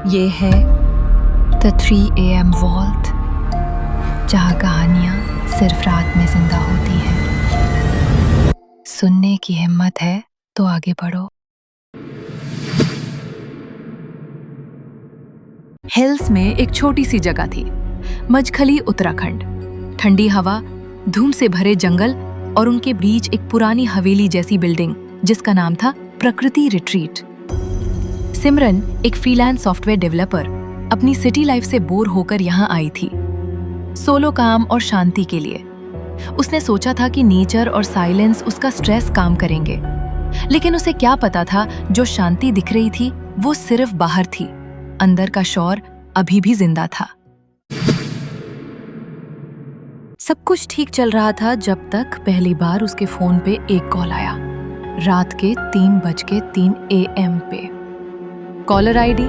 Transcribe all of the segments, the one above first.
ये है the 3 AM vault, जहाँ कहानियाँ सिर्फ रात में जिंदा होती हैं। सुनने की हिम्मत है तो आगे बढ़ो। हिल्स में एक छोटी सी जगह थी, मजखली उत्तराखंड। ठंडी हवा, धूम से भरे जंगल और उनके बीच एक पुरानी हवेली जैसी बिल्डिंग जिसका नाम था प्रकृति रिट्रीट। सिमरन, एक फ्रीलांस सॉफ्टवेयर डेवलपर, अपनी सिटी लाइफ से बोर होकर यहाँ आई थी, सोलो काम और शांति के लिए। उसने सोचा था कि नेचर और साइलेंस उसका स्ट्रेस काम करेंगे, लेकिन उसे क्या पता था जो शांति दिख रही थी वो सिर्फ बाहर थी, अंदर का शौर अभी भी जिंदा था। सब कुछ ठीक चल रहा था जब तक पहली बार उसके फोन पे एक कॉल आया, रात के 3:03 AM पे। Caller ID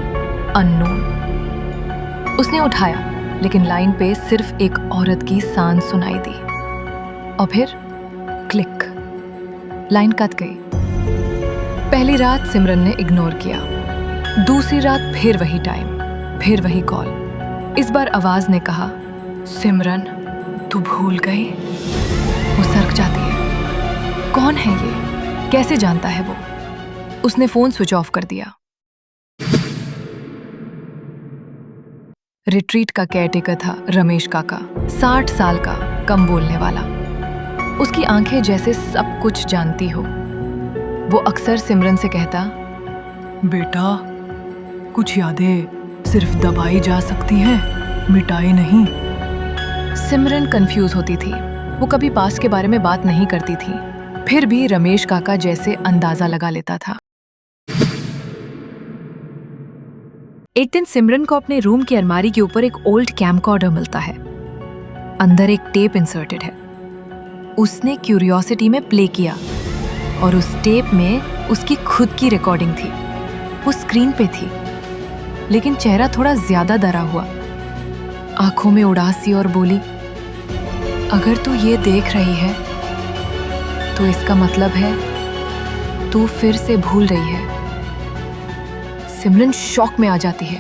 unknown. उसने उठाया, लेकिन लाइन पे सिर्फ एक औरत की सांस सुनाई दी और फिर क्लिक, लाइन कट गई। पहली रात सिमरन ने इग्नोर किया, दूसरी रात फिर वही टाइम, फिर वही कॉल। इस बार आवाज ने कहा, सिमरन तू भूल गई। वो सरक जाती है, कौन है ये, कैसे जानता है वो? उसने फोन स्विच ऑफ कर दिया। रिट्रीट का केयरटेकर था रमेश काका, 60 साल का, कम बोलने वाला। उसकी आंखें जैसे सब कुछ जानती हो। वो अक्सर सिमरन से कहता, बेटा कुछ यादें सिर्फ दबाई जा सकती हैं, मिटाई नहीं। सिमरन कंफ्यूज होती थी। वो कभी पास्ट के बारे में बात नहीं करती थी, फिर भी रमेश काका जैसे अंदाजा लगा लेता था। एक दिन सिमरन को अपने रूम की अलमारी के ऊपर एक ओल्ड कैमकॉर्डर मिलता है। अंदर एक टेप इंसर्टेड है। उसने क्यूरियोसिटी में प्ले किया और उस टेप में उसकी खुद की रिकॉर्डिंग थी। वो स्क्रीन पे थी, लेकिन चेहरा थोड़ा ज्यादा डरा हुआ, आंखों में उदासी, और बोली, अगर तू ये देख रही है तो इसका मतलब है तू फिर से भूल रही है। सिमरन शॉक में आ जाती है।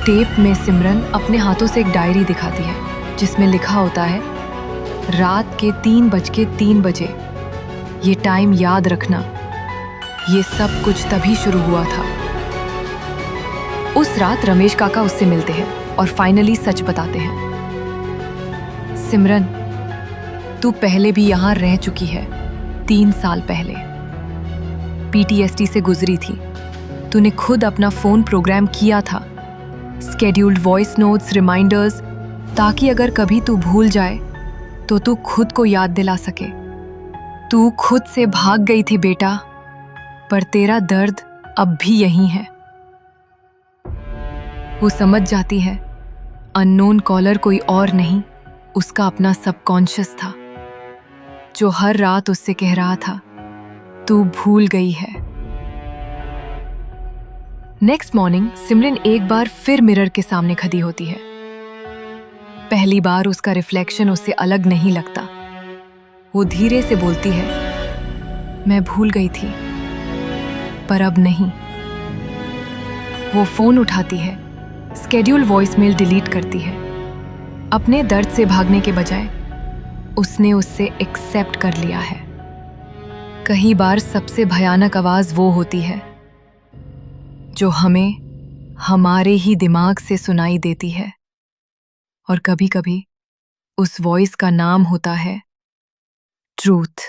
टेप में सिमरन अपने हाथों से एक डायरी दिखाती है जिसमें लिखा होता है, रात के 3:03 ये टाइम याद रखना, ये सब कुछ तभी शुरू हुआ था। उस रात रमेश काका उससे मिलते हैं और फाइनली सच बताते हैं, सिमरन तू पहले भी यहां रह चुकी है, 3 साल पहले। PTSD से गुजरी थी। तूने खुद अपना फोन प्रोग्राम किया था, स्केड्यूल्ड वॉइस नोट्स, रिमाइंडर्स, ताकि अगर कभी तू भूल जाए तो तू खुद को याद दिला सके। तू खुद से भाग गई थी बेटा, पर तेरा दर्द अब भी यहीं है। वो समझ जाती है, अननोन कॉलर कोई और नहीं, उसका अपना सबकॉन्शियस था, जो हर रात उससे कह रहा था, तू भूल गई है। नेक्स्ट मॉर्निंग सिमरन एक बार फिर मिरर के सामने खड़ी होती है। पहली बार उसका रिफ्लेक्शन उससे अलग नहीं लगता। वो धीरे से बोलती है, मैं भूल गई थी, पर अब नहीं। वो फोन उठाती है, स्केड्यूल वॉइसमेल डिलीट करती है। अपने दर्द से भागने के बजाय उसने उससे एक्सेप्ट कर लिया है। कई बार सबसे भयानक आवाज वो होती है जो हमें हमारे ही दिमाग से सुनाई देती है, और कभी-कभी उस वॉइस का नाम होता है ट्रूथ।